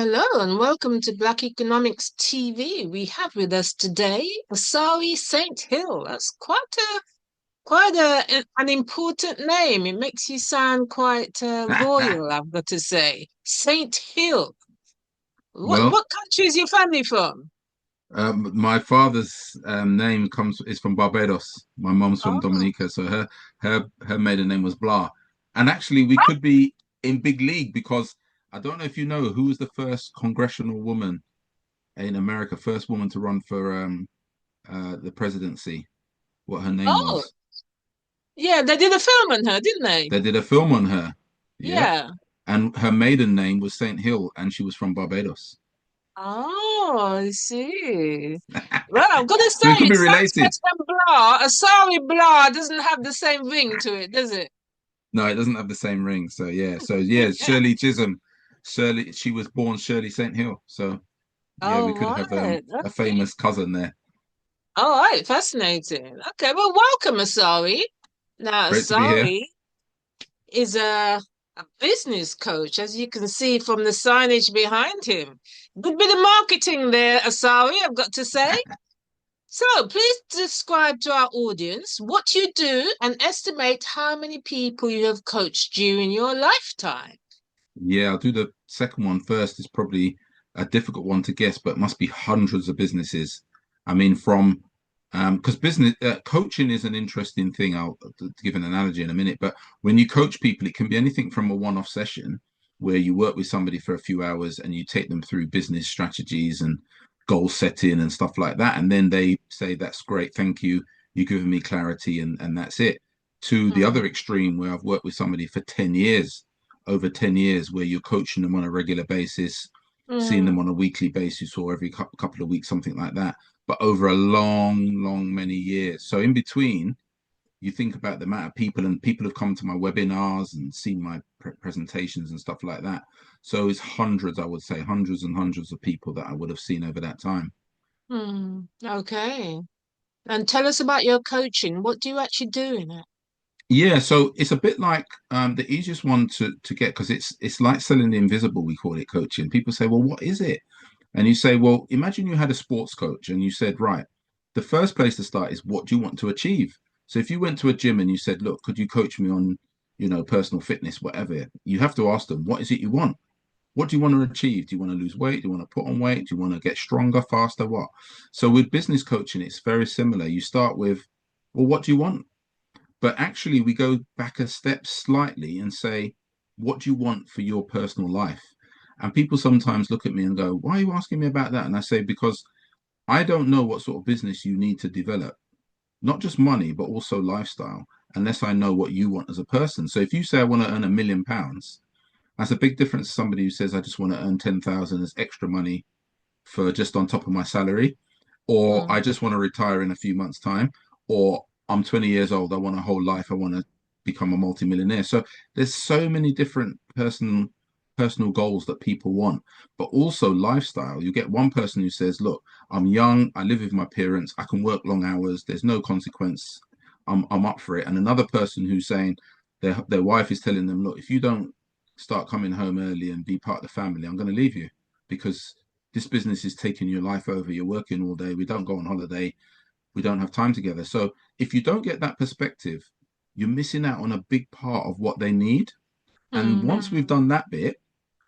Hello and welcome to Black Economics TV. We have with us today Asari Saint Hill. That's quite an important name. It makes you sound quite royal, I've got to say. Saint Hill. What Well, what country is your family from? my father's name comes is from Barbados. My mom's from Oh, Dominica, so her maiden name was Blah. And actually, we could be in big league because I don't know if you know who was the first congressional woman in America, first woman to run for the presidency. What her name oh, was? yeah, they did a film on her, didn't they? They did a film on her. Yep, Yeah. and her maiden name was Saint Hill, and she was from Barbados. Oh, I see. Well, I'm gonna say So we could it be sounds related. better than Blah. Asari Blah doesn't have the same ring to it, does it? No, it doesn't have the same ring. So yeah, Shirley Chisholm. Shirley, she was born Shirley Saint Hill. So yeah, we All could have right. a Okay. famous cousin there. All right. Fascinating. Okay. Well, welcome, Asari. Now, Great to be here. Asari is a business coach, as you can see from the signage behind him. Good bit of marketing there, Asari, I've got to say. So, please describe to our audience what you do and estimate how many people you have coached during your lifetime. Yeah, I'll do the second one first. It's probably a difficult one to guess, but it must be hundreds of businesses. I mean, from because business coaching is an interesting thing. I'll give an analogy in a minute, but when you coach people, it can be anything from a one-off session where you work with somebody for a few hours and you take them through business strategies and goal setting and stuff like that, and then they say, "That's great, thank you. You've given me clarity," and that's it. To the other Mm, extreme, where I've worked with somebody for 10 years, over 10 years, where you're coaching them on a regular basis, seeing them mm, on a weekly basis or every couple of weeks, something like that, but over a long, long, many years. So in between, you think about the amount of people, and people have come to my webinars and seen my presentations and stuff like that. So it's hundreds, I would say, hundreds and hundreds of people that I would have seen over that time. okay. And tell us about your coaching. What do you actually do in it? Yeah, so it's a bit like the easiest one to get because it's like selling the invisible. We call it coaching. People say, "Well, what is it?" And you say, "Well, imagine you had a sports coach and you said, right, the first place to start is what do you want to achieve?" So if you went to a gym and you said, "Look, could you coach me on, personal fitness, whatever?" You have to ask them, "What is it you want? What do you want to achieve? Do you want to lose weight? Do you want to put on weight? Do you want to get stronger, faster? What?" So with business coaching, it's very similar. You start with, "Well, what do you want?" But actually, we go back a step slightly and say, what do you want for your personal life? And people sometimes look at me and go, why are you asking me about that? And I say, because I don't know what sort of business you need to develop, not just money, but also lifestyle, unless I know what you want as a person. So if you say, I want to earn £1 million, that's a big difference to somebody who says, I just want to earn 10,000 as extra money for just on top of my salary, or I Mm, just want to retire in a few months' time, or I'm 20 years old, I want a whole life, I want to become a multimillionaire. So there's so many different personal goals that people want, but also lifestyle. You get one person who says, "Look, I'm young, I live with my parents, I can work long hours, there's no consequence, I'm up for it." And another person who's saying their wife is telling them, "Look, if you don't start coming home early and be part of the family, I'm going to leave you because this business is taking your life over. You're working all day. We don't go on holiday. We don't have time together." So if you don't get that perspective, you're missing out on a big part of what they need. And once we've mm, done that bit,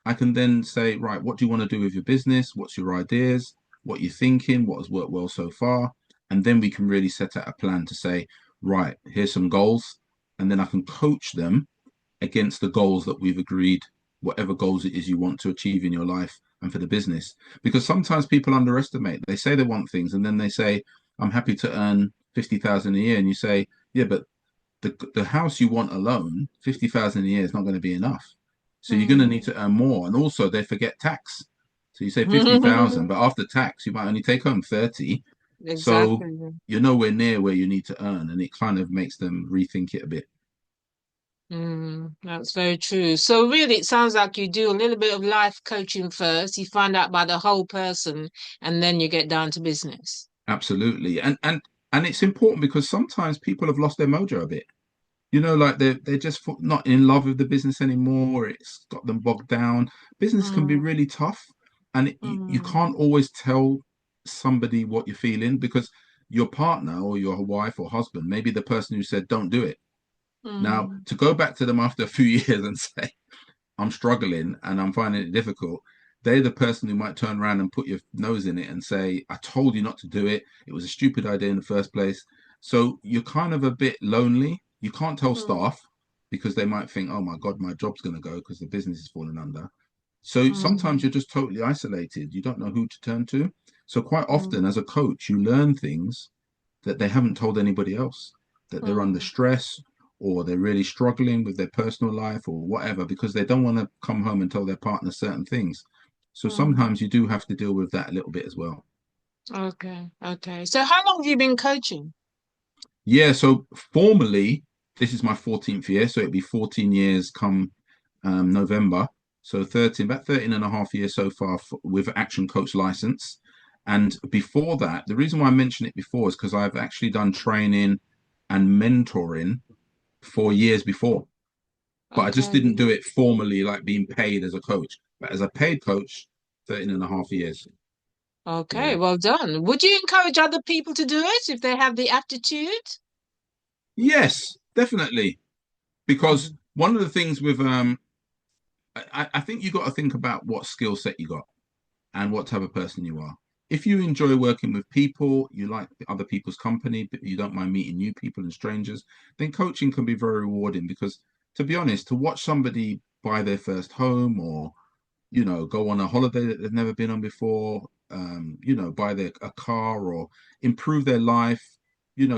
I can then say, right, what do you want to do with your business? What's your ideas? What you're thinking? What has worked well so far? And then we can really set out a plan to say, right, here's some goals. And then I can coach them against the goals that we've agreed, whatever goals it is you want to achieve in your life and for the business. Because sometimes people underestimate. They say they want things and then they say, "I'm happy to earn 50,000 a year." And you say, "Yeah, but the house you want alone, 50,000 a year is not going to be enough. So you're going to need mm. to earn more." And also they forget tax. So you say 50,000, but after tax, you might only take home 30. So Exactly. you're nowhere near where you need to earn. And it kind of makes them rethink it a bit. That's very true. So really, it sounds like you do a little bit of life coaching first. You find out about the whole person, and then you get down to business. Absolutely. And it's important because sometimes people have lost their mojo a bit. Like they're just not in love with the business anymore. It's got them bogged down. Business can be Mm, really tough. And you Mm, can't always tell somebody what you're feeling because your partner or your wife or husband may be the person who said, don't do it. Now, mm, to go back to them after a few years and say, I'm struggling and I'm finding it difficult, they're the person who might turn around and put your nose in it and say, I told you not to do it. It was a stupid idea in the first place. So you're kind of a bit lonely. You can't tell mm, staff because they might think, oh my God, my job's going to go because the business is falling under. So sometimes mm, you're just totally isolated. You don't know who to turn to. So quite often as mm, a coach, you learn things that they haven't told anybody else, that they're under mm, stress or they're really struggling with their personal life or whatever because they don't want to come home and tell their partner certain things. So mm. sometimes you do have to deal with that a little bit as well. Okay, okay. So how long have you been coaching? Yeah, so formally, this is my 14th year. So it'd be 14 years come November. So 13, about 13 and a half years so far with Action Coach license. And before that, the reason why I mentioned it before is because I've actually done training and mentoring for years before, but I just didn't Okay. do it formally, like being paid as a coach. But as a paid coach, 13 and a half years. Okay, Yeah. well done. Would you encourage other people to do it if they have the aptitude? Yes, definitely. Because Mm, one of the things with I think you got to think about what skill set you got and what type of person you are. If you enjoy working with people, you like other people's company, but you don't mind meeting new people and strangers, then coaching can be very rewarding because, to be honest, to watch somebody buy their first home or, go on a holiday that they've never been on before, buy a car or improve their life,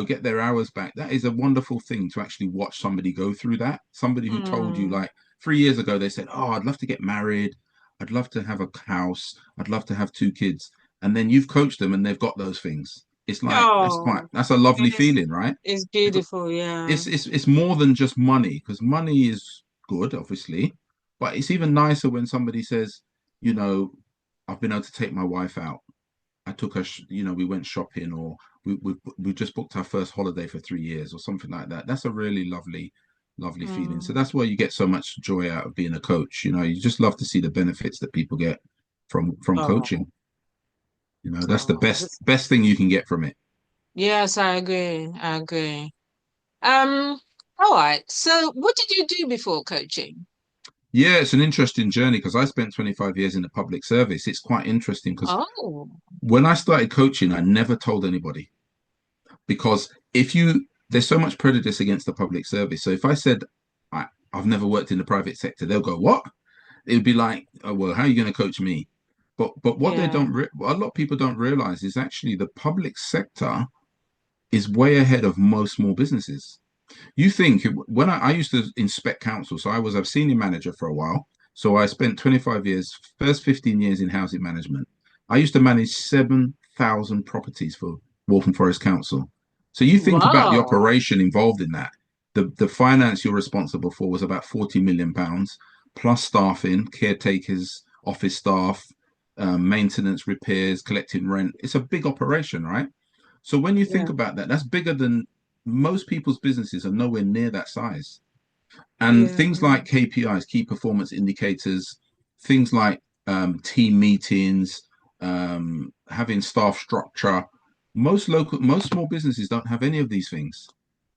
get their hours back. That is a wonderful thing to actually watch somebody go through that. Somebody who told you, mm. like 3 years ago, they said, oh, I'd love to get married. I'd love to have a house. I'd love to have two kids. And then you've coached them and they've got those things. It's like, Oh, that's a lovely it's feeling, right? it's Because beautiful, yeah. it's more than just money because money is good, obviously, but it's even nicer when somebody says, you know, I've been able to take my wife out. I took her, we went shopping, or we just booked our first holiday for 3 years, or something like that. That's a really lovely feeling. So Mm. that's why you get so much joy out of being a coach. You just love to see the benefits that people get from Oh, coaching. That's the oh. best thing you can get from it. Yes, I agree. I agree. Um, all right. So what did you do before coaching? Yeah, it's an interesting journey because I spent 25 years in the public service. It's quite interesting because Oh, when I started coaching, I never told anybody because there's so much prejudice against the public service. So if I said I've never worked in the private sector, they'll go, "What?" It would be like, "Oh well, how are you going to coach me?" But what they yeah, don't, what a lot of people don't realize is actually the public sector is way ahead of most small businesses. You think when I used to inspect council, so I was a senior manager for a while. So I spent 25 years, first 15 years in housing management. I used to manage 7,000 properties for Waltham Forest Council. So you think about the wow, operation involved in that. The finance you're responsible for was about £40 million, plus staffing, caretakers, office staff, maintenance, repairs, collecting rent. It's a big operation, right? So when you think yeah, about that, that's bigger than most people's businesses are nowhere near that size. And yeah, things like KPIs, key performance indicators, things like team meetings, having staff structure. Most small businesses don't have any of these things.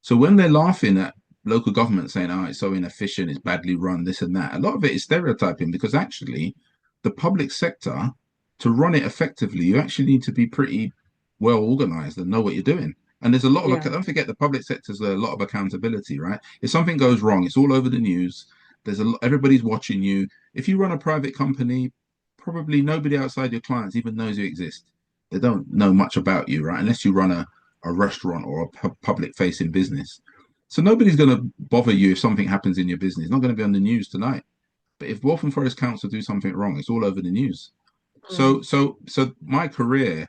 So when they're laughing at local government saying, "Oh, it's so inefficient, it's badly run, this and that," a lot of it is stereotyping because actually, the public sector, to run it effectively, you actually need to be pretty well organized and know what you're doing. And there's a lot of, yeah, don't forget, the public sector's a lot of accountability, right? If something goes wrong, it's all over the news. Everybody's watching you. If you run a private company, probably nobody outside your clients even knows you exist. They don't know much about you, right? Unless you run a restaurant or a public facing business. So nobody's going to bother you if something happens in your business. It's not going to be on the news tonight. But if Waltham Forest Council do something wrong, it's all over the news. mm, So my career,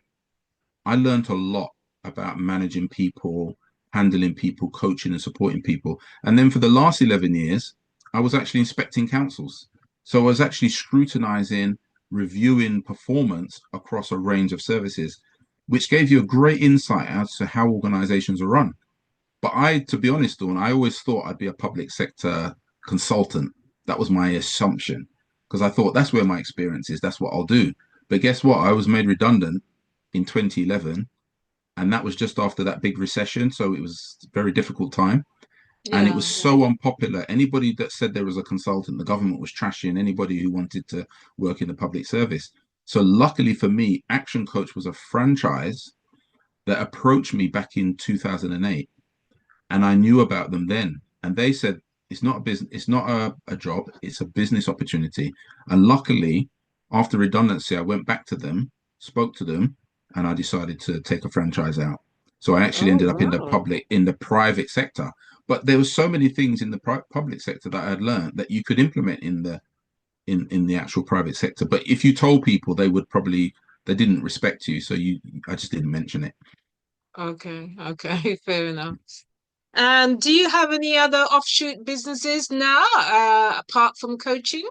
I learned a lot about managing people, handling people, coaching and supporting people. And then for the last 11 years, I was actually inspecting councils. So I was actually scrutinizing, reviewing performance across a range of services, which gave you a great insight as to how organizations are run. But to be honest, Dawn, I always thought I'd be a public sector consultant. That was my assumption because I thought that's where my experience is. That's what I'll do. But guess what? I was made redundant in 2011, and that was just after that big recession. So it was a very difficult time. And it was Yeah. so unpopular. Anybody that said there was a consultant, the government was trashing anybody who wanted to work in the public service. So luckily for me, Action Coach was a franchise that approached me back in 2008, and I knew about them then. And they said it's not a business, it's not a job, it's a business opportunity. And luckily, after redundancy, I went back to them, spoke to them, and I decided to take a franchise out. So I actually Oh, ended up wow. in the private sector. But there were so many things in the public sector that I had learned that you could implement in the actual private sector. But if you told people, they would probably they didn't respect you. So I just didn't mention it. Okay, okay, fair enough. And do you have any other offshoot businesses now, apart from coaching?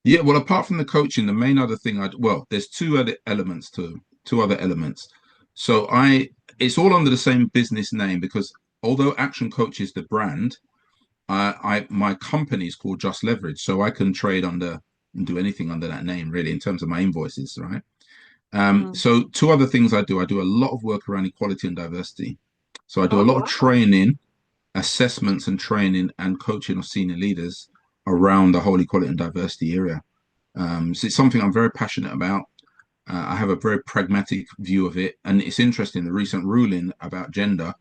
Yeah, well, apart from the coaching, the main other thing well, there's two other elements. So it's all under the same business name because although Action Coach is the brand, my company is called Just Leverage, so I can trade under and do anything under that name really in terms of my invoices, right? Mm. So two other things I do. I do a lot of work around equality and diversity. So I do a Oh, lot of wow. training, assessments, and training and coaching of senior leaders around the whole equality and diversity area. So it's something I'm very passionate about. I have a very pragmatic view of it, and it's interesting. The recent ruling about gender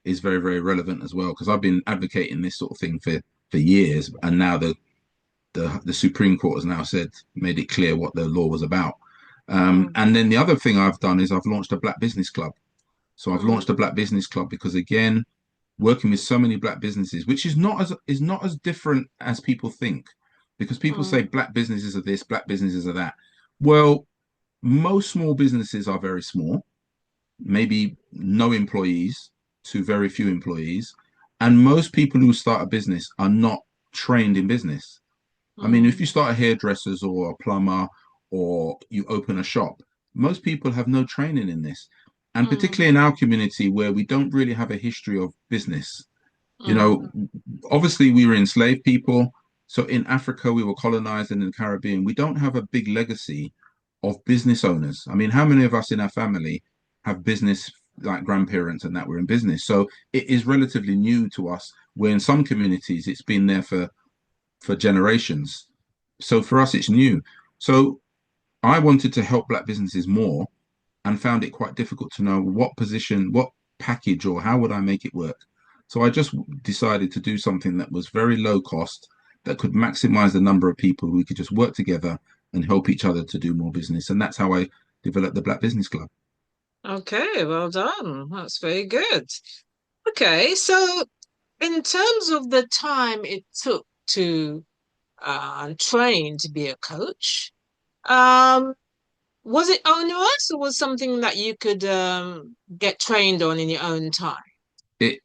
is very, very relevant as well because I've been advocating this sort of thing for years, and now the Supreme Court has now made it clear what the law was about. Mm, And then the other thing I've done is I've launched a Black Business Club. So I've mm, launched a Black Business Club because again, working with so many Black businesses, which is not as different as people think, because people say mm, Black businesses are this, Black businesses are that. Well, most small businesses are very small, maybe no employees to very few employees. And most people who start a business are not trained in business. I mean, if you mm, start a hairdresser's or a plumber or you open a shop, most people have no training in this. And mm, particularly in our community where we don't really have a history of business, you mm, know, obviously we were enslaved people. So in Africa, we were colonized, and in the Caribbean, we don't have a big legacy of business owners. I mean, how many of us in our family have business like grandparents and that were in business? So it is relatively new to us, where in some communities it's been there for generations. So for us, it's new. So I wanted to help Black businesses more and found it quite difficult to know what position, what package, or how would I make it work. So I just decided to do something that was very low cost, that could maximize the number of people who could just work together and help each other to do more business. And that's how I developed the Black Business Club. okay, well done. That's very good. Okay, so in terms of the time it took to train to be a coach, um, was it onerous or was something that you could get trained on in your own time? It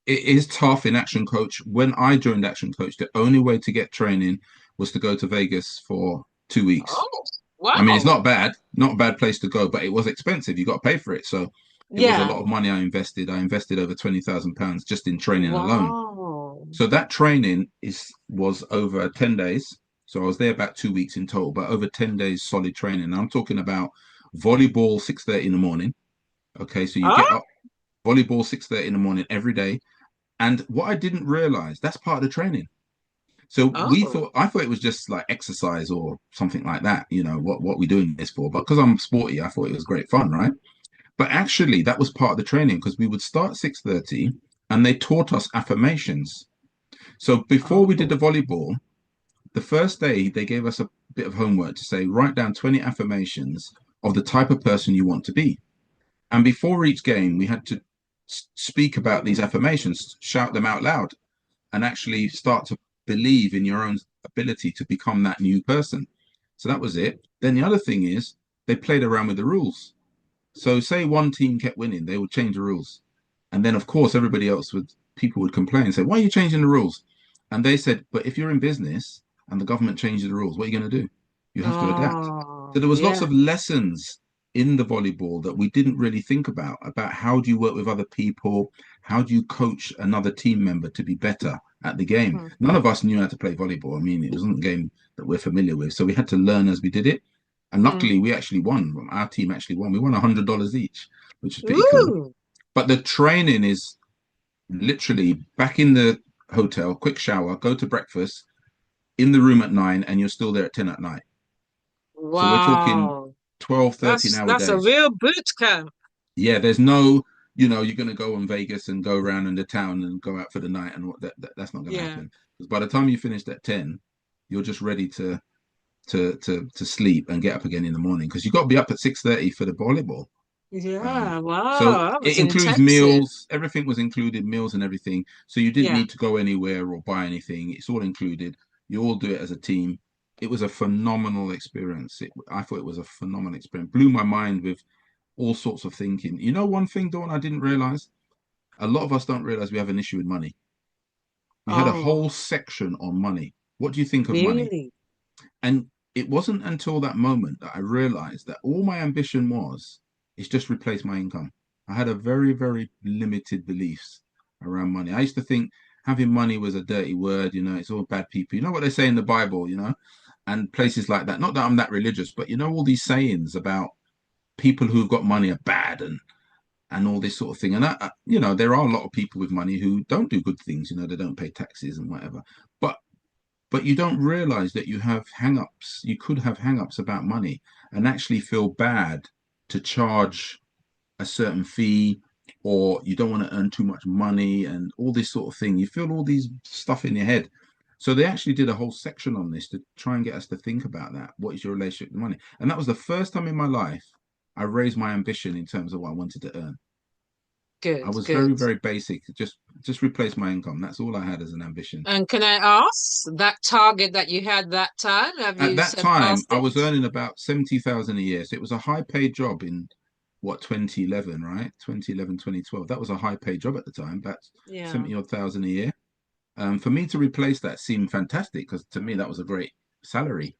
is tough in Action Coach. When I joined Action Coach, the only way to get training was to go to Vegas for 2 weeks. Oh, I mean, it's wow. not bad, not a bad place to go, but it was expensive. You got to pay for it. So it was a Yeah. lot of money I invested. I invested over £20,000 just in training alone. Wow. So that training was over 10 days. So I was there about 2 weeks in total, but over 10 days solid training. And I'm talking about volleyball 6:30 in the morning. Okay, so you get Oh, up volleyball 6:30 in the morning every day. And what I didn't realize, that's part of the training. So oh, I thought it was just like exercise or something like that, what we doing this for. But because I'm sporty, I thought it was great fun, right? But actually that was part of the training because we would start 6:30 and they taught us affirmations. So before we did oh, the volleyball, the first day they gave us a bit of homework to say, write down 20 affirmations of the type of person you want to be. And before each game, we had to speak about these affirmations, shout them out loud, and actually start to believe in your own ability to become that new person. So that was it. Then the other thing is they played around with the rules. So say one team kept winning, they would change the rules. And then of course everybody else would people would complain and say, why are you changing the rules? And they said, but if you're in business and the government changes the rules, what are you going to do? You have to adapt. So oh, there was lots yeah. of lessons in the volleyball that we didn't really think about how do you work with other people? How do you coach another team member to be better at the game? Mm, None of us knew how to play volleyball. I mean, it wasn't a game that we're familiar with. So we had to learn as we did it. And Mm. luckily, we actually won. Our team actually won. We won $100 each, which is pretty cool. Ooh, But the training is literally back in the hotel, quick shower, go to breakfast, in the room at 9, and you're still there at 10 at night. So we're talking wow. 12, 13 That's hour that's a days. real boot camp. Yeah, there's no, you're going to go in Vegas and go around in the town and go out for the night, and that's not going to Yeah. happen. Because by the time you finished at 10, you're just ready to sleep and get up again in the morning because you've got to be up at 6:30 for the volleyball. Um, Yeah. so Wow. That it was includes intensive. meals. Everything was included, meals and everything. So you didn't Yeah. need to go anywhere or buy anything. It's all included. You all do it as a team. It was a phenomenal experience. I thought it was a phenomenal experience. Blew my mind with all sorts of thinking. One thing, Dawn, I didn't realize. A lot of us don't realize we have an issue with money. We had a Oh, whole section on money. What do you think of money? really? And it wasn't until that moment that I realized that all my ambition was is just replace my income. I had a very, very limited beliefs around money. I used to think having money was a dirty word, it's all bad people. You know what they say in the Bible, and places like that. Not that I'm that religious, but all these sayings about people who've got money are bad and all this sort of thing. And there are a lot of people with money who don't do good things. They don't pay taxes and whatever. But you don't realize that you have hang-ups. You could have hang-ups about money and actually feel bad to charge a certain fee, or you don't want to earn too much money and all this sort of thing. You feel all these stuff in your head. So they actually did a whole section on this to try and get us to think about that. What is your relationship with money? And that was the first time in my life I raised my ambition in terms of what I wanted to earn. I Good, was very, good. very basic. Just replace my income. That's all I had as an ambition. And can I ask that target that you had that time, have At you that time, surpassed I was it? earning about 70,000 a year. So it was a high paid job in 2011, right? 2011, 2012. That was a high paid job at the time, about Yeah. 70 odd thousand a year. For me to replace that seemed fantastic because to me, that was a great salary.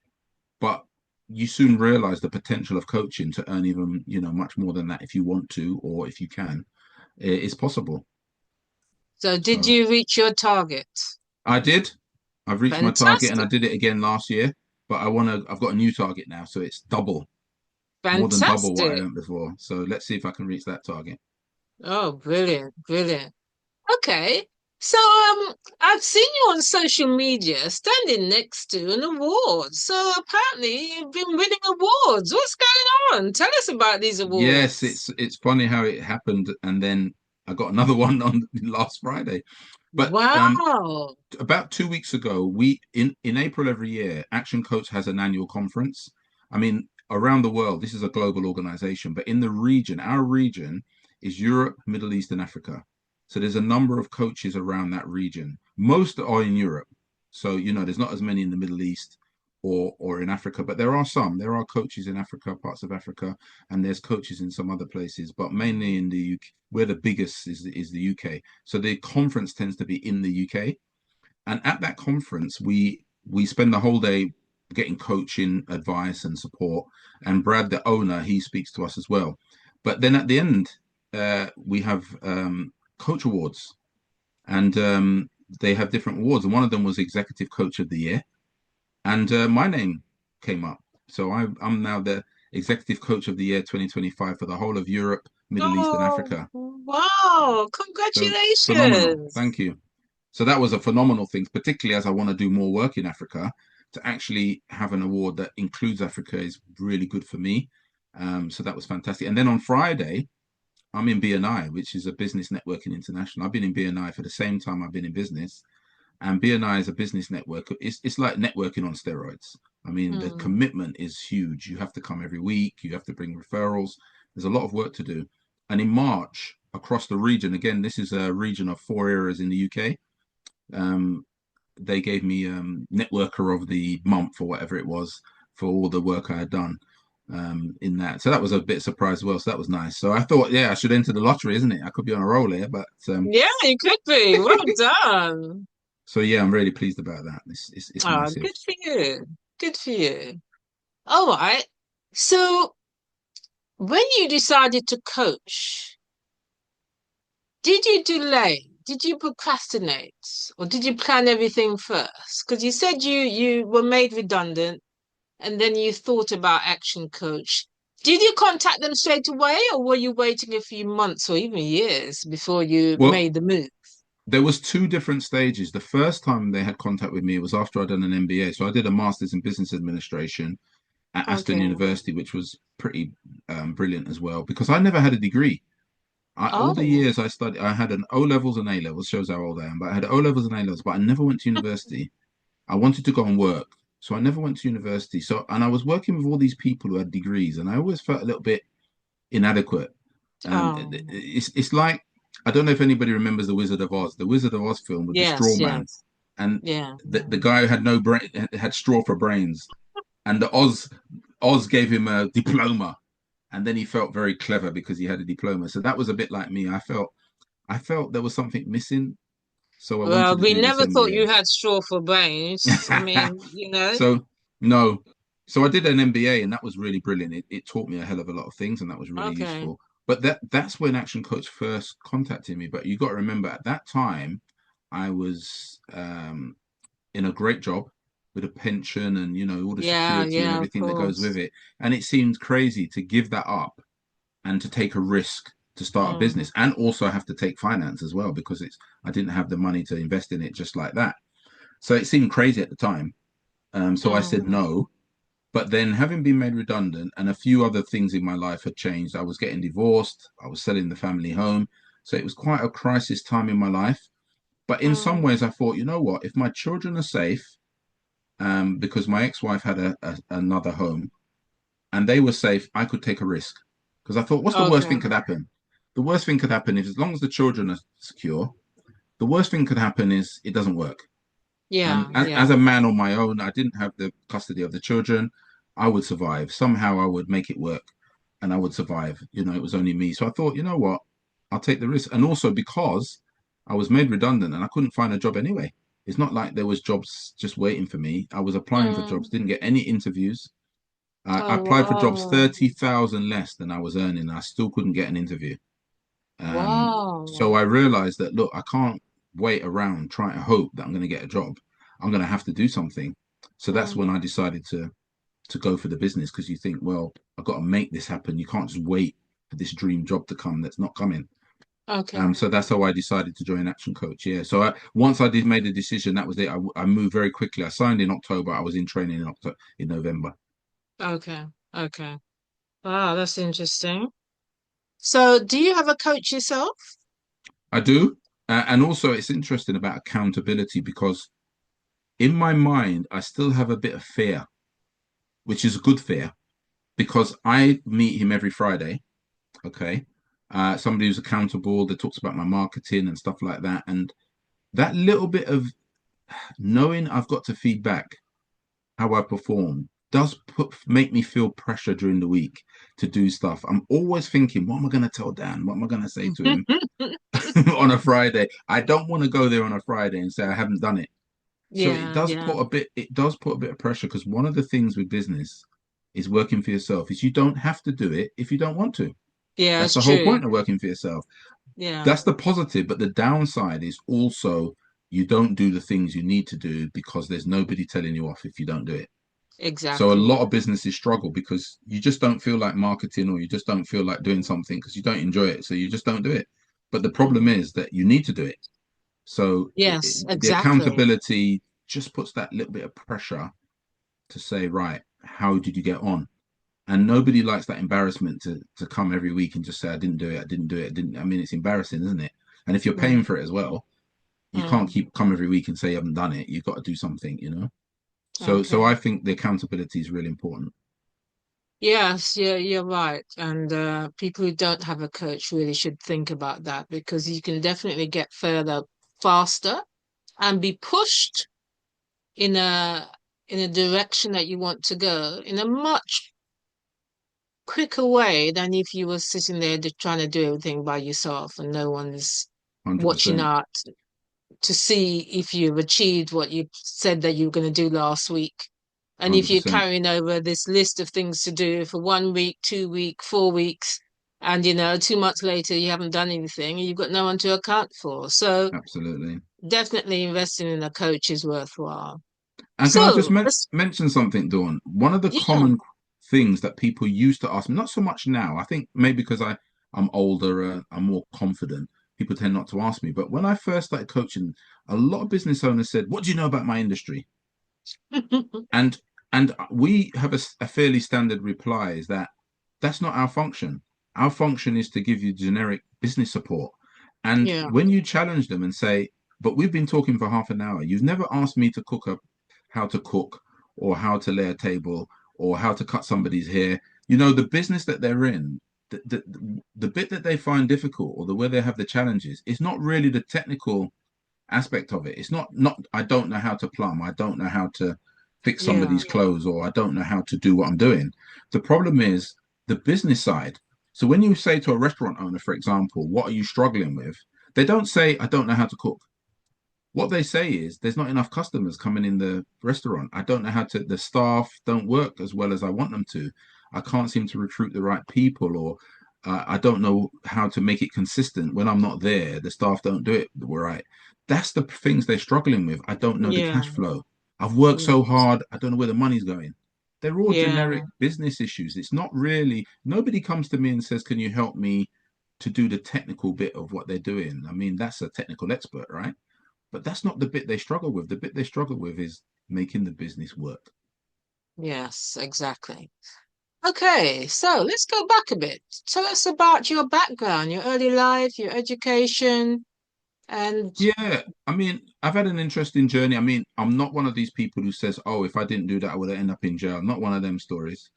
But you soon realize the potential of coaching to earn even, much more than that if you want to, or if you can, it's possible. So did So you reach your target? I did. I've reached my target and I Fantastic. did it again last year, but I've got a new target now. So it's double more than double what I Fantastic. earned before. So let's see if I can reach that target. Oh, brilliant, brilliant. Okay. So I've seen you on social media standing next to an award. So apparently you've been winning awards. What's going on? Tell us about these Yes, awards. it's funny how it happened, and then I got another one on last Friday. But Wow. about 2 weeks ago, we in April every year, Action Coach has an annual conference. I mean, around the world, this is a global organization, but in the region, our region is Europe, Middle East, and Africa. So there's a number of coaches around that region. Most are in Europe. So, there's not as many in the Middle East or in Africa, but there are some. There are coaches in Africa, parts of Africa, and there's coaches in some other places, but mainly in the UK, where the biggest is the UK. So the conference tends to be in the UK, and at that conference, we spend the whole day getting coaching, advice, and support. And Brad, the owner, he speaks to us as well. But then at the end, we have coach awards, and they have different awards. And one of them was Executive Coach of the Year, and my name came up. So I'm now the Executive Coach of the Year 2025 for the whole of Europe, Middle East, and Oh, Africa. wow. So phenomenal. Congratulations. Thank you. So that was a phenomenal thing, particularly as I want to do more work in Africa. To actually have an award that includes Africa is really good for me. So that was fantastic. And then on Friday, I'm in BNI, which is a business networking international. I've been in BNI for the same time I've been in business. And BNI is a business network. It's like networking on steroids. I mean, the Hmm. commitment is huge. You have to come every week, you have to bring referrals. There's a lot of work to do. And in March, across the region, again, this is a region of 4 areas in the UK. Um, they gave me networker of the month or whatever it was for all the work I had done in that. So that was a bit surprise as well. So that was nice. So I thought, yeah, I should enter the lottery, isn't it? I could be on a roll here, but Yeah, you could be. Well done. so yeah, I'm really pleased about that. It's Ah, massive. good for you. Good for you. All right. So when you decided to coach, did you delay? Did you procrastinate? Or did you plan everything first? Because you said you were made redundant and then you thought about Action Coach. Did you contact them straight away, or were you waiting a few months or even years before you Well, made the move? there was two different stages. The first time they had contact with me was after I'd done an MBA. So I did a master's in business administration at Aston Okay. University, which was pretty brilliant as well because I never had a degree. All the Oh, years I studied, I had an O levels and A levels, shows how old I am, but I had O levels and A levels, but I never went to university. I wanted to go and work. So I never went to university. So, and I was working with all these people who had degrees, and I always felt a little bit inadequate. oh, It's like, I don't know if anybody remembers the Wizard of Oz film with the straw yes, man, yes. and Yeah, the yeah. guy who had no brain had straw for brains, and the Oz gave him a diploma, and then he felt very clever because he had a diploma. So that was a bit like me. I felt there was something missing, so I Well, wanted to we do this never thought you MBA. had straw for brains. I mean, you know. So no, so I did an MBA, and that was really brilliant. It taught me a hell of a lot of things, and that was really Okay. useful. But that's when Action Coach first contacted me. But you got to remember, at that time, I was in a great job with a pension and all the Yeah, security and yeah, of everything that goes with course. it. And it seemed crazy to give that up and to take a risk to start a Mm, business and also have to take finance as well because it's I didn't have the money to invest in it just like that. So it seemed crazy at the time. So I said mm, no. But then, having been made redundant and a few other things in my life had changed, I was getting divorced, I was selling the family home. So it was quite a crisis time in my life. But in some mm. ways, I thought, you know what? If my children are safe, because my ex wife had another home and they were safe, I could take a risk. Because I thought, what's the worst Okay. thing could happen? The worst thing could happen is, as long as the children are secure, the worst thing could happen is it doesn't work. Yeah, And yeah. as a man on my own, I didn't have the custody of the children. I would survive. Somehow I would make it work and I would survive. It was only me. So I thought, you know what? I'll take the risk. And also because I was made redundant and I couldn't find a job anyway. It's not like there was jobs just waiting for me. I was applying for jobs, Mm. didn't get any interviews. I Oh, applied for jobs wow. 30,000 less than I was earning. And I still couldn't get an interview. So Wow. I realized that, look, I can't wait around trying to hope that I'm going to get a job. I'm going to have to do something. So that's when Mm. I decided to go for the business because you think, well, I've got to make this happen. You can't just wait for this dream job to come that's not coming. Okay. So that's how I decided to join Action Coach. Yeah. So once I did made a decision, that was it. I moved very quickly. I signed in October. I was in training in November. Okay. Okay. Wow, that's interesting. So, do you have a coach yourself? I do. And also, it's interesting about accountability because in my mind, I still have a bit of fear, which is a good fear because I meet him every Friday. Okay. Somebody who's accountable that talks about my marketing and stuff like that. And that little bit of knowing I've got to feed back how I perform does make me feel pressure during the week to do stuff. I'm always thinking, what am I going to tell Dan? What am I going to say to him on a Friday? I don't want to go there on a Friday and say I haven't done it. So it Yeah, does yeah. put a bit it does put a bit of pressure because one of the things with business is working for yourself is you don't have to do it if you don't want to. Yeah, That's it's the whole true. point of working for yourself. Yeah, That's the positive, but the downside is also you don't do the things you need to do because there's nobody telling you off if you don't do it. So a exactly. lot of businesses struggle because you just don't feel like marketing or you just don't feel like doing something because you don't enjoy it. So you just don't do it. But the problem Mm. is that you need to do it. So Yes, the exactly. accountability just puts that little bit of pressure to say, right, how did you get on? And nobody likes that embarrassment to come every week and just say, I didn't do it, I didn't do it, I didn't. I mean, it's embarrassing, isn't it? And if you're paying Mm, for it as well, you can't mm. keep come every week and say you haven't done it. You've got to do something. So Okay. I think the accountability is really important. Yes, yeah, you're right. And people who don't have a coach really should think about that because you can definitely get further faster and be pushed in a direction that you want to go in a much quicker way than if you were sitting there just trying to do everything by yourself and no one's watching 100%. out to see if you've achieved what you said that you were going to do last week. And if you're 100%. carrying over this list of things to do for 1 week, 2 week, 4 weeks, and 2 months later you haven't done anything, you've got no one to account for. So Absolutely. definitely investing in a coach is worthwhile. And can I just So, mention something, Dawn? One of the yeah. common things that people used to ask me, not so much now, I think maybe because I'm older, I'm more confident, people tend not to ask me. But when I first started coaching, a lot of business owners said, "What do you know about my industry?" And we have a fairly standard reply is that that's not our function. Our function is to give you generic business support. And Yeah, when you challenge them and say, "But we've been talking for half an hour. You've never asked me to how to cook or how to lay a table or how to cut somebody's hair." The business that they're in, the bit that they find difficult or the where they have the challenges is not really the technical aspect of it. It's not I don't know how to plumb, I don't know how to fix yeah, somebody's clothes, or I don't know how to do what I'm doing. The problem is the business side. So when you say to a restaurant owner, for example, what are you struggling with? They don't say, I don't know how to cook. What they say is there's not enough customers coming in the restaurant. I don't know how to, the staff don't work as well as I want them to. I can't seem to recruit the right people, or I don't know how to make it consistent. When I'm not there, the staff don't do it right. That's the things they're struggling with. I don't know the yeah, cash flow. I've worked so yes, hard. I don't know where the money's going. They're all generic yeah, business issues. It's not really, nobody comes to me and says, can you help me to do the technical bit of what they're doing? I mean, that's a technical expert, right? But that's not the bit they struggle with. The bit they struggle with is making the business work. yes, exactly. Okay, so let's go back a bit. Tell us about your background, your early life, your education, and Yeah, I mean, I've had an interesting journey. I mean, I'm not one of these people who says, "Oh, if I didn't do that, I would have ended up in jail." I'm not one of them stories.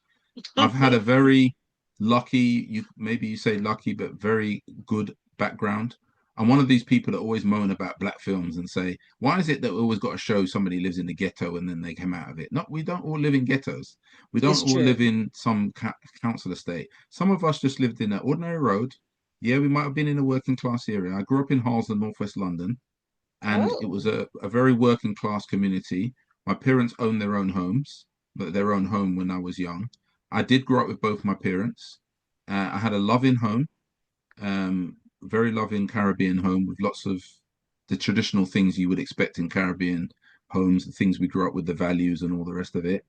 I've had a very lucky, you maybe you say lucky, but very good background. I'm one of these people that always moan about black films and say, why is it that we always got to show somebody lives in the ghetto and then they come out of it? No, we don't all live in ghettos. We don't it's all true. live in some council estate. Some of us just lived in an ordinary road. Yeah, we might have been in a working class area. I grew up in Harlesden, northwest London, and it was Oh, a very working class community. My parents owned their own homes, but their own home when I was young. I did grow up with both my parents. I had a loving home, very loving Caribbean home with lots of the traditional things you would expect in Caribbean homes, the things we grew up with, the values and all the rest of it.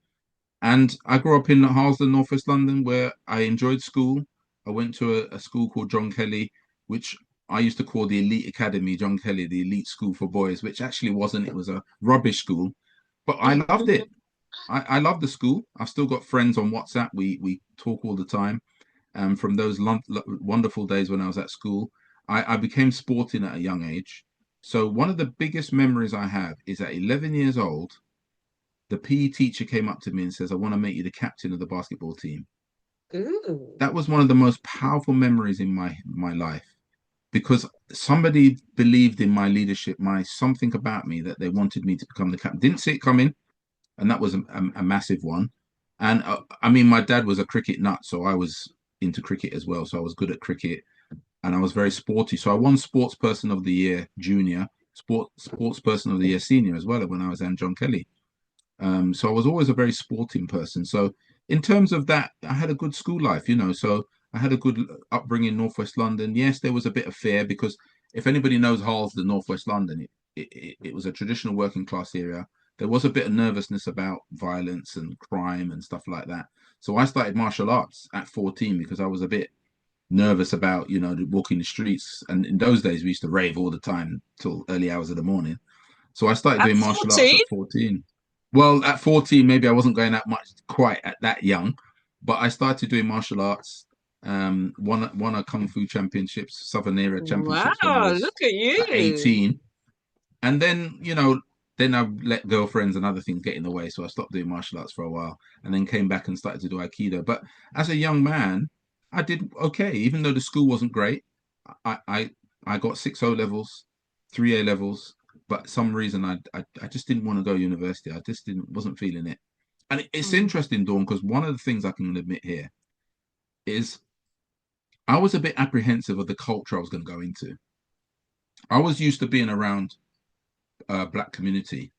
And I grew up in Harlesden, northwest London, where I enjoyed school. I went to a school called John Kelly, which I used to call the elite academy, John Kelly, the elite school for boys, which actually wasn't. It was a rubbish school, but I loved it. I loved the school. I've still got friends on WhatsApp. We talk all the time. From those wonderful days when I was at school, I became sporting at a young age. So one of the biggest memories I have is at 11 years old, the PE teacher came up to me and says, "I want to make you the captain of the basketball team." ooh. That was one of the most powerful memories in my life because somebody believed in my leadership, my something about me that they wanted me to become the captain. Didn't see it coming, and that was a massive one. And I mean, my dad was a cricket nut, so I was into cricket as well. So I was good at cricket, and I was very sporty. So I won Sports Person of the Year junior, Sports Person of the Year senior as well when I was in John Kelly. So I was always a very sporting person. So in terms of that, I had a good school life, So I had a good upbringing in Northwest London. Yes, there was a bit of fear because if anybody knows Harlesden, Northwest London, it was a traditional working class area. There was a bit of nervousness about violence and crime and stuff like that. So I started martial arts at 14 because I was a bit nervous about, walking the streets. And in those days, we used to rave all the time till early hours of the morning. So I started At doing martial arts 14? at 14. Well, at 14, maybe I wasn't going that much quite at that young, but I started doing martial arts. Won a kung fu championships, Southern era championships when I Wow, was look at at you. 18. And then, then I let girlfriends and other things get in the way. So I stopped doing martial arts for a while and then came back and started to do Aikido. But as a young man, I did okay, even though the school wasn't great. I I, I got six O levels, three A levels, but some reason I just didn't want to go to university. I just didn't wasn't feeling it. And it's Mm. interesting, Dawn, because one of the things I can admit here is I was a bit apprehensive of the culture I was going to go into. I was used to being around black community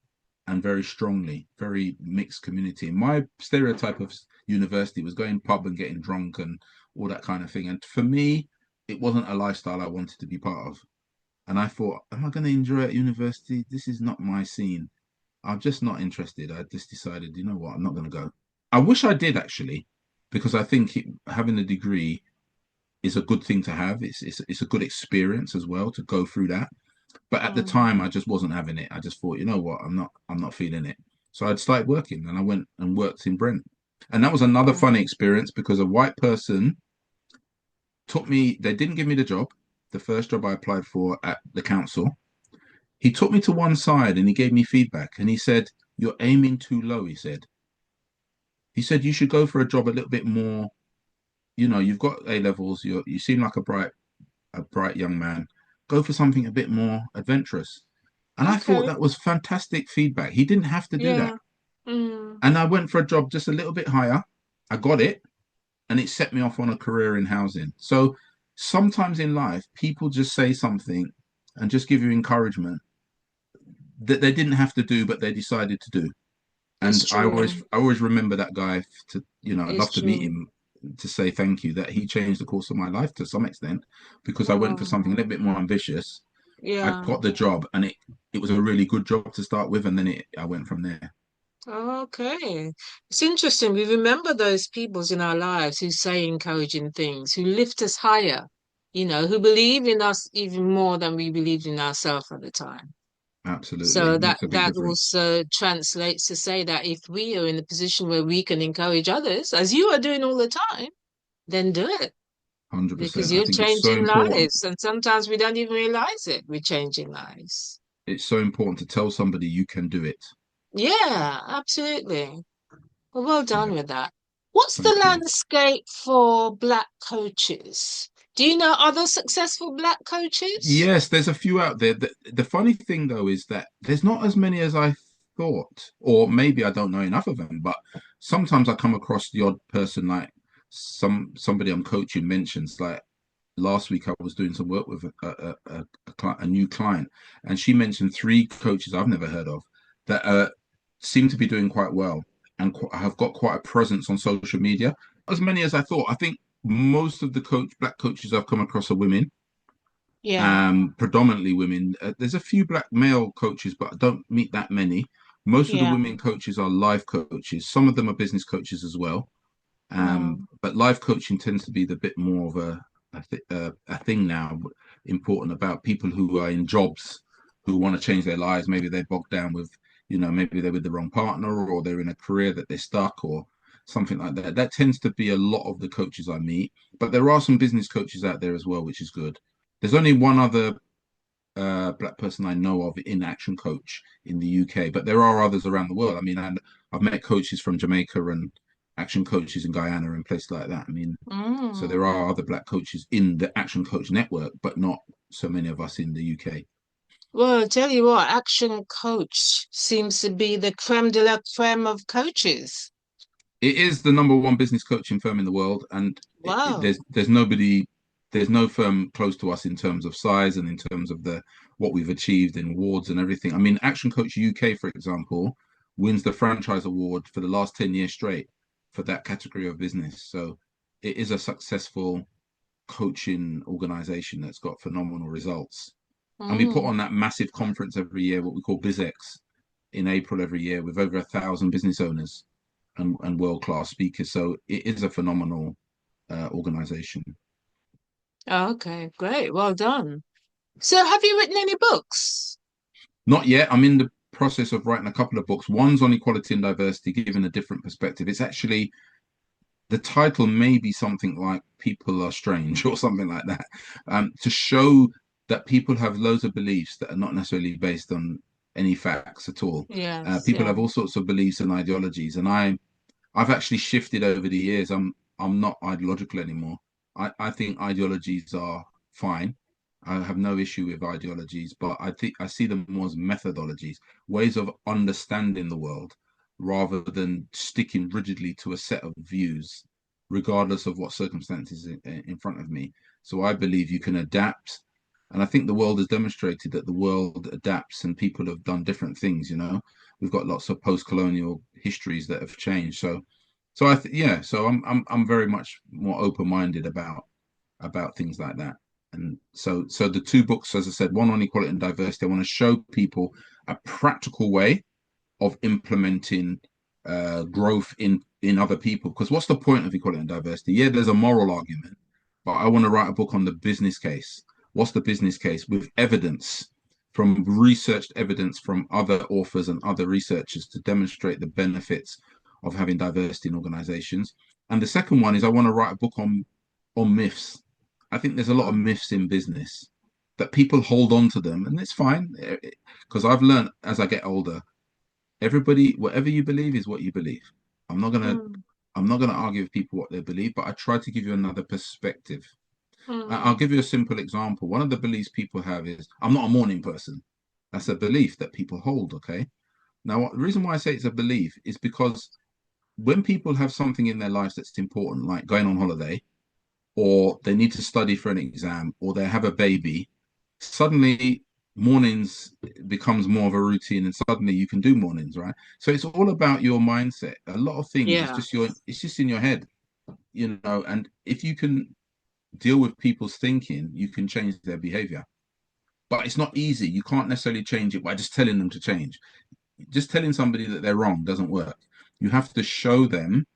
and very strongly, very mixed community. My stereotype of university was going pub and getting drunk and all that kind of thing. And for me, it wasn't a lifestyle I wanted to be part of. And I thought, am I going to enjoy it at university? This is not my scene. I'm just not interested. I just decided, you know what, I'm not going to go. I wish I did actually, because I think having a degree is a good thing to have. It's a good experience as well to go through that. But at the Mm, time, I just wasn't having it. I just thought, you know what, I'm not feeling it. So I'd started working, and I went and worked in Brent, and that was another mm, funny experience because a white person took me. They didn't give me the job, the first job I applied for at the council. He took me to one side and he gave me feedback, and he said, "You're aiming too low." He said you should go for a job a little bit more. You've got A levels. You seem like a bright young man. Go for something a bit more adventurous. And I thought okay. that was fantastic feedback. He didn't have to do that. Yeah. Mm, And I went for a job just a little bit higher. I got it, and it set me off on a career in housing. So sometimes in life, people just say something and just give you encouragement that they didn't have to do, but they decided to do. it's And I always, true. I always remember that guy. I'd It's love to meet true. him to say thank you. That he changed the course of my life to some extent because I went for Oh, something a little bit more ambitious. I yeah. got the job, and it was a really good job to start with, and then I went from there. Okay. It's interesting. We remember those peoples in our lives who say encouraging things, who lift us higher, who believe in us even more than we believed in ourselves at the time. Absolutely, So it that makes a big that difference. also translates to say that if we are in a position where we can encourage others, as you are doing all the time, then do it because 100%. I you're think it's so changing important. lives. And sometimes we don't even realize it. We're changing lives. It's so important to tell somebody you can do it. Yeah, absolutely. Well Yeah, done with that. What's the thank you. landscape for black coaches? Do you know other successful black coaches? Yes, there's a few out there. The funny thing though is that there's not as many as I thought, or maybe I don't know enough of them. But sometimes I come across the odd person, like somebody I'm coaching mentions. Like last week, I was doing some work with a new client, and she mentioned three coaches I've never heard of that seem to be doing quite well and have got quite a presence on social media. As many as I thought. I think most of the black coaches I've come across are women, Yeah, predominantly women. There's a few black male coaches, but I don't meet that many. Most of the yeah. women coaches are life coaches. Some of them are business coaches as well. Mm, But life coaching tends to be the bit more of a thing now, important about people who are in jobs who want to change their lives. Maybe they're bogged down with, maybe they're with the wrong partner or they're in a career that they're stuck or something like that. That tends to be a lot of the coaches I meet. But there are some business coaches out there as well, which is good. There's only one other black person I know of in Action Coach in the UK, but there are others around the world. I mean, I've met coaches from Jamaica and Action Coaches in Guyana and places like that. I mean, so there mm. are other black coaches in the Action Coach network, but not so many of us in the UK. Well, I tell you what, Action Coach seems to be the creme de la creme of coaches. It is the number one business coaching firm in the world, and Wow. there's no firm close to us in terms of size and in terms of the what we've achieved in awards and everything. I mean, Action Coach UK, for example, wins the franchise award for the last 10 years straight for that category of business. So it is a successful coaching organization that's got phenomenal results. And we put Mm. on that massive conference every year, what we call BizX, in April every year with over 1,000 business owners and world class speakers. So it is a phenomenal organization. Okay, great. Well done. So, have you written any books? Not yet. I'm in the process of writing a couple of books. One's on equality and diversity, given a different perspective. It's actually the title may be something like "People Are Strange" or something like that, to show that people have loads of beliefs that are not necessarily based on any facts at all. Yes, People yeah. have all sorts of beliefs and ideologies, and I've actually shifted over the years. I'm not ideological anymore. I think ideologies are fine. I have no issue with ideologies, but I think I see them more as methodologies, ways of understanding the world, rather than sticking rigidly to a set of views, regardless of what circumstances in front of me. So I believe you can adapt, and I think the world has demonstrated that the world adapts, and people have done different things. We've got lots of post-colonial histories that have changed. So yeah, so I'm very much more open-minded about things like that. And so the two books, as I said, one on equality and diversity. I want to show people a practical way of implementing growth in other people. Because what's the point of equality and diversity? Yeah, there's a moral argument, but I want to write a book on the business case. What's the business case with evidence from researched evidence from other authors and other researchers to demonstrate the benefits of having diversity in organizations. And the second one is I want to write a book on myths. I think there's a lot of Mm, myths in business that people hold on to them, and it's fine because I've learned as I get older, everybody, whatever you believe is what you believe. I'm not gonna mm, I'm not gonna argue with people what they believe, but I try to give you another perspective. I'll mm, give you a simple example. One of the beliefs people have is I'm not a morning person. That's a belief that people hold. Okay. Now, the reason why I say it's a belief is because when people have something in their lives that's important, like going on holiday, or they need to study for an exam, or they have a baby, suddenly mornings becomes more of a routine and suddenly you can do mornings, right? So it's all about your mindset. A lot of things yeah. it's just in your head, and if you can deal with people's thinking, you can change their behavior. But it's not easy. You can't necessarily change it by just telling them to change. Just telling somebody that they're wrong doesn't work. You have to show them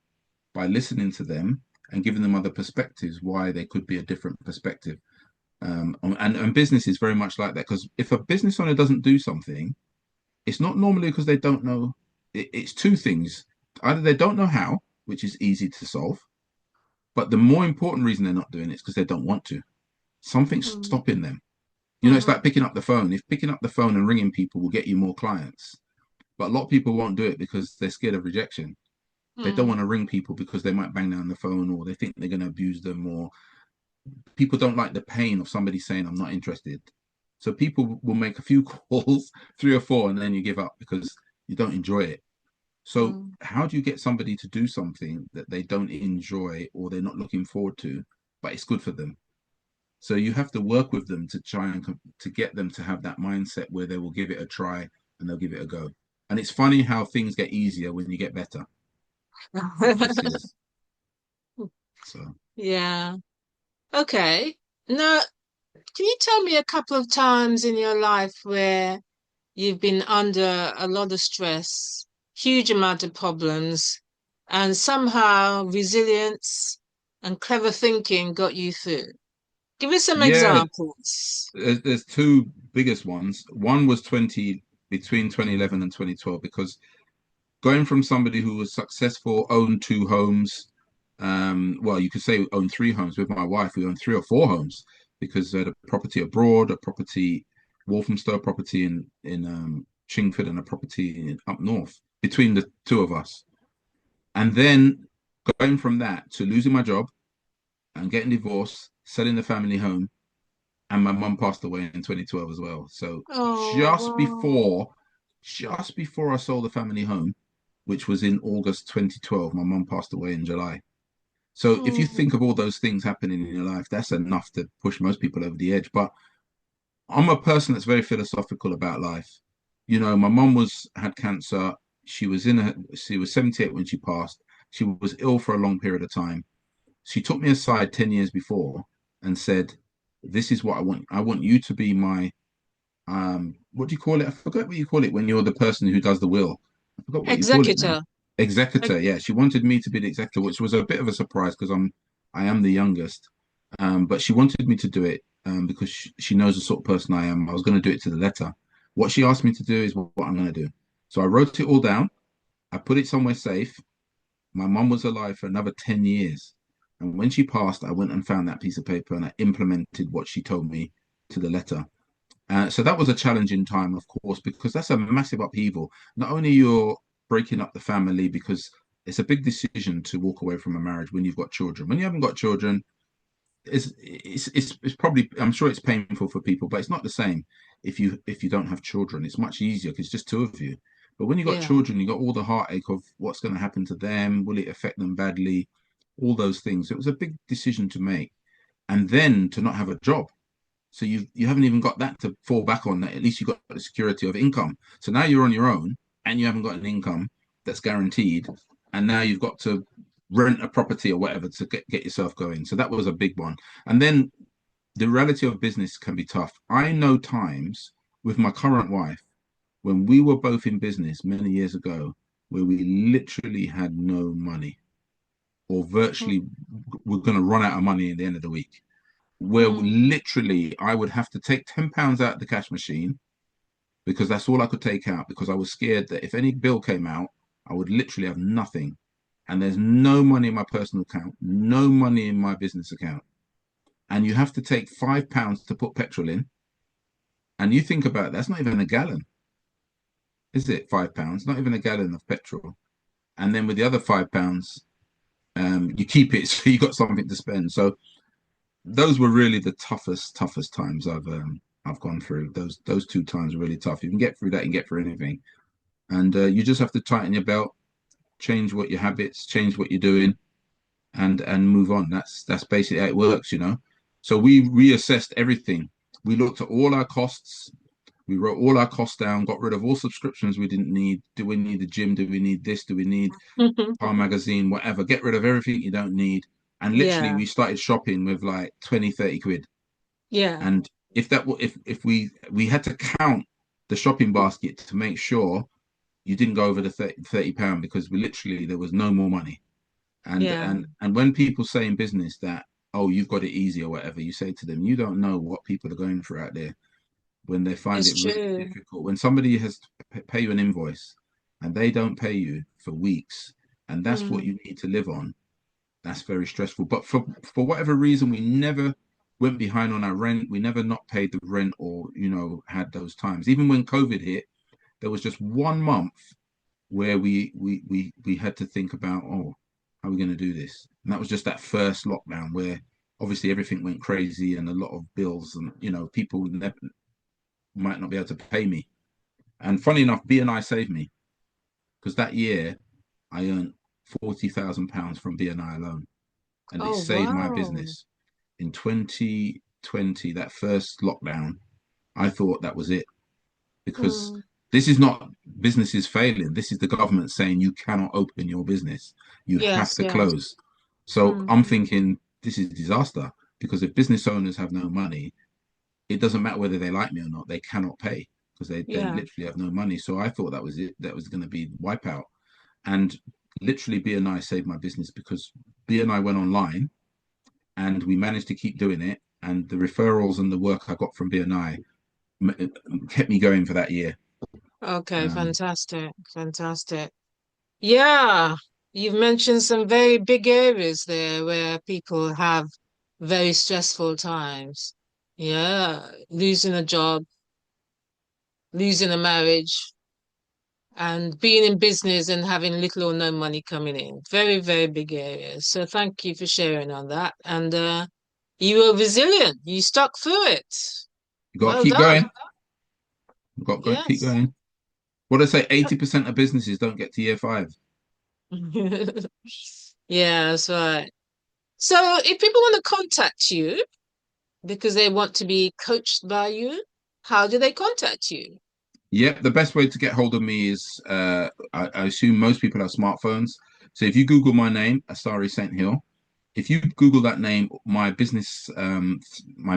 by listening to them and giving them other perspectives why they could be a different perspective. And business is very much like that because if a business owner doesn't do something, it's not normally because they don't know. It's two things: either they don't know how, which is easy to solve, but the more important reason they're not doing it is because they don't want to. Something's Mm, stopping them. It's like mhm, picking up the phone. If picking up the phone and ringing people will get you more clients, but a lot of people won't do it because they're scared of rejection. They don't want mm, to ring people because they might bang down the phone or they think they're going to abuse them, or people don't like the pain of somebody saying I'm not interested. So people will make a few calls, three or four, and then you give up because you don't enjoy it. So mm, how do you get somebody to do something that they don't enjoy or they're not looking forward to, but it's good for them? So you have to work with them to try and to get them to have that mindset where they will give it a try and they'll give it a go. And it's funny how things get easier when you get better. It just is. So yeah. Okay. Now, can you tell me a couple of times in your life where you've been under a lot of stress, huge amount of problems, and somehow resilience and clever thinking got you through? Give me some yeah, examples. there's two biggest ones. One was 20 between 2011 and 2012 because going from somebody who was successful, owned two homes, well, you could say owned three homes with my wife. We owned three or four homes because we had a property abroad, a property Walthamstow, a property in Chingford, and a property up north between the two of us. And then going from that to losing my job and getting divorced, selling the family home, and my mum passed away in 2012 as well. So Oh, just wow. before, just before I sold the family home, which was in August 2012, my mum passed away in July. So if you Mm, think of all those things happening in your life, that's enough to push most people over the edge. But I'm a person that's very philosophical about life. My mum was had cancer. She was 78 when she passed. She was ill for a long period of time. She took me aside 10 years before and said, "This is what I want. I want you to be my what do you call it? I forgot what you call it when you're the person who does the will. I forgot what you call it now. executor. Executor. Ex- Yeah, she wanted me to be the executor, which was a bit of a surprise because I am the youngest. But she wanted me to do it because she knows the sort of person I am. I was going to do it to the letter. What she asked me to do is what I'm going to do. So I wrote it all down. I put it somewhere safe. My mum was alive for another 10 years. And when she passed, I went and found that piece of paper and I implemented what she told me to the letter. So that was a challenging time, of course, because that's a massive upheaval. Not only you're breaking up the family because it's a big decision to walk away from a marriage when you've got children. When you haven't got children, it's probably I'm sure it's painful for people, but it's not the same if you don't have children. It's much easier because it's just two of you. But when you got yeah. children, you got all the heartache of what's going to happen to them. Will it affect them badly? All those things. It was a big decision to make, and then to not have a job. So you haven't even got that to fall back on. That at least you got the security of income. So now you're on your own, and you haven't got an income that's guaranteed, and now you've got to rent a property or whatever to get yourself going. So that was a big one. And then the reality of business can be tough. I know times with my current wife. when we were both in business many years ago, where we literally had no money or virtually we're going to run out of money at the end of the week, where Mm. literally I would have to take £10 out of the cash machine because that's all I could take out because I was scared that if any bill came out, I would literally have nothing. And there's no money in my personal account, no money in my business account. And you have to take £5 to put petrol in. And you think about it, that's not even a gallon, is it? £5, not even a gallon of petrol. And then with the other £5, you keep it so you got something to spend. So those were really the toughest times I've gone through. Those 2 times are really tough. You can get through that and get through anything, and you just have to tighten your belt, change what your habits, change what you're doing, and move on. That's basically how it works, you know. So we reassessed everything. We looked at all our costs. We wrote all our costs down, got rid of all subscriptions we didn't need. Do we need the gym? Do we need this? Do we need our magazine? Whatever. Get rid of everything you don't need. And literally, Yeah, we started shopping with like 20, 30 quid. yeah, And if we had to count the shopping basket to make sure you didn't go over the £30 because we literally there was no more money. And yeah. and when people say in business that, oh, you've got it easy or whatever, you say to them, you don't know what people are going through out there when they find It's it really true. difficult. When somebody has to pay you an invoice and they don't pay you for weeks, and that's what Mm. you need to live on, that's very stressful. But for whatever reason, we never went behind on our rent. We never not paid the rent or had those times. Even when COVID hit, there was just 1 month where we had to think about, oh, how are we going to do this? And that was just that first lockdown where obviously everything went crazy and a lot of bills and people might not be able to pay me. And funny enough, BNI saved me because that year I earned £40,000 from BNI alone, and it Oh, saved my wow. business. In 2020, that first lockdown, I thought that was it because Mm. this is not businesses failing. This is the government saying you cannot open your business. You have Yes, to yes. close. So Mm. I'm thinking this is disaster because if business owners have no money, it doesn't matter whether they like me or not, they cannot pay because they Yeah. literally have no money. So I thought that was it. That was going to be wipeout. And literally BNI saved my business because BNI went online and we managed to keep doing it. And the referrals and the work I got from BNI kept me going for that year. Okay, Um, fantastic. Fantastic. Yeah, you've mentioned some very big areas there where people have very stressful times. Yeah, losing a job, losing a marriage, and being in business and having little or no money coming in. Very, very big areas. So thank you for sharing on that. And you were resilient. You stuck through it. you got to Well keep done. going. You got to keep Yes. going. What I say, 80% of businesses don't get to year 5. Yeah, that's right. So if people want to contact you because they want to be coached by you, how do they contact you? Yep, the best way to get hold of me is I assume most people have smartphones. So if you Google my name, Asari Saint Hill, if you Google that name, my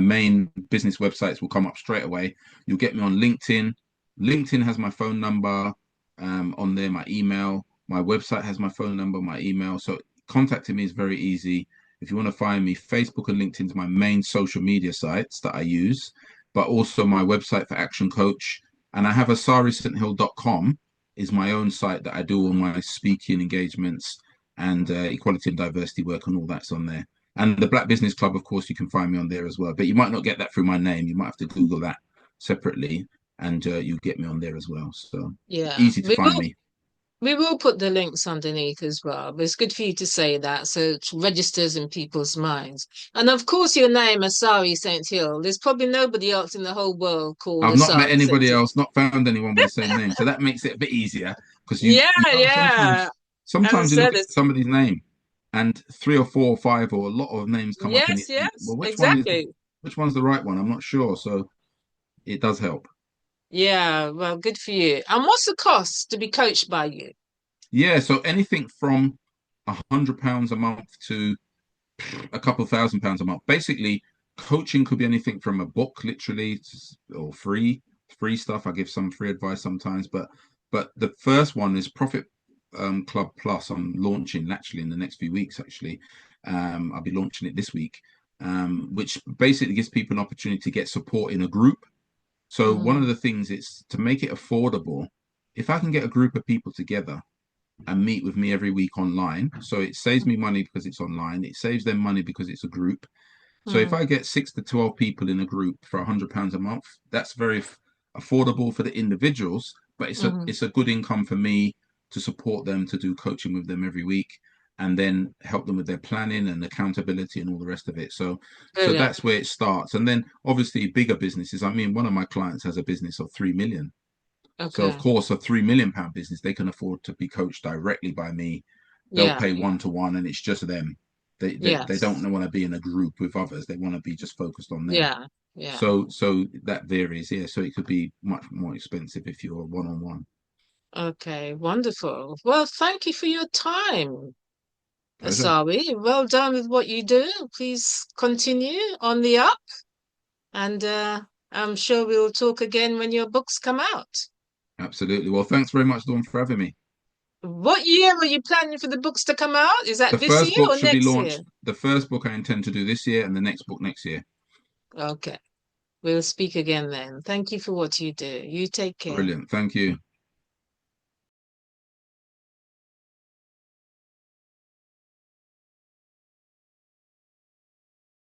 main business websites will come up straight away. You'll get me on LinkedIn. LinkedIn has my phone number on there, my email. My website has my phone number, my email. So contacting me is very easy. If you want to find me, Facebook and LinkedIn is my main social media sites that I use, but also my website for Action Coach. And I have asarisainthill.com is my own site that I do all my speaking engagements and equality and diversity work and all that's on there. And the Black Business Club, of course, you can find me on there as well. But you might not get that through my name. You might have to Google that separately, and you get me on there as well. So Yeah, easy to find me. we will put the links underneath as well, but it's good for you to say that so it registers in people's minds. And of course, your name, Asari Saint Hill. There's probably nobody else in the whole world called I've not met Asari Saint anybody Hill. else, not found anyone with the same name, so that makes it a bit easier because Yeah, yeah. sometimes As you I look said, at it's somebody's name and three or four or five or a lot of names come up and you yes, think, yes, well, exactly. which one's the right one? I'm not sure. So it does help. Yeah, well, good for you. And what's the cost to be coached by you? Yeah, so anything from £100 a month to a couple £1,000 a month. Basically, coaching could be anything from a book, literally, or free. free stuff. I give some free advice sometimes, but the first one is Profit Club Plus. I'm launching actually in the next few weeks. Actually, I'll be launching it this week, which basically gives people an opportunity to get support in a group. So one Mm-hmm. of the things is to make it affordable. If I can get a group of people together and meet with me every week online, so it saves me money because it's online. It saves them money because it's a group. So if I get 6 to 12 people in a group for £100 a month, that's very affordable for the individuals, but Mm-hmm. it's a good income for me to support them to do coaching with them every week and then help them with their planning and accountability and all the rest of it. So Brilliant. that's where it starts. And then obviously bigger businesses. I mean, one of my clients has a business of 3 million. So of Okay. course, a £3 million business, they can afford to be coached directly by me. They'll Yeah. pay 1 to 1, and it's just them. They Yes. don't want to be in a group with others. They want to be just focused on them. Yeah. Yeah. So that varies, yeah. So it could be much more expensive if you're one on one. Okay. Wonderful. Well, thank you for your time, Pleasure. Asawi. Well done with what you do. Please continue on the up, and I'm sure we'll talk again when your books come out. Absolutely. Well, thanks very much, Dawn, for having me. What year are you planning for the books to come out? Is that The this first year book or should be next year? launched. The first book I intend to do this year, and the next book next year. Okay. We'll speak again then. Thank you for what you do. You take care. Brilliant. Thank you.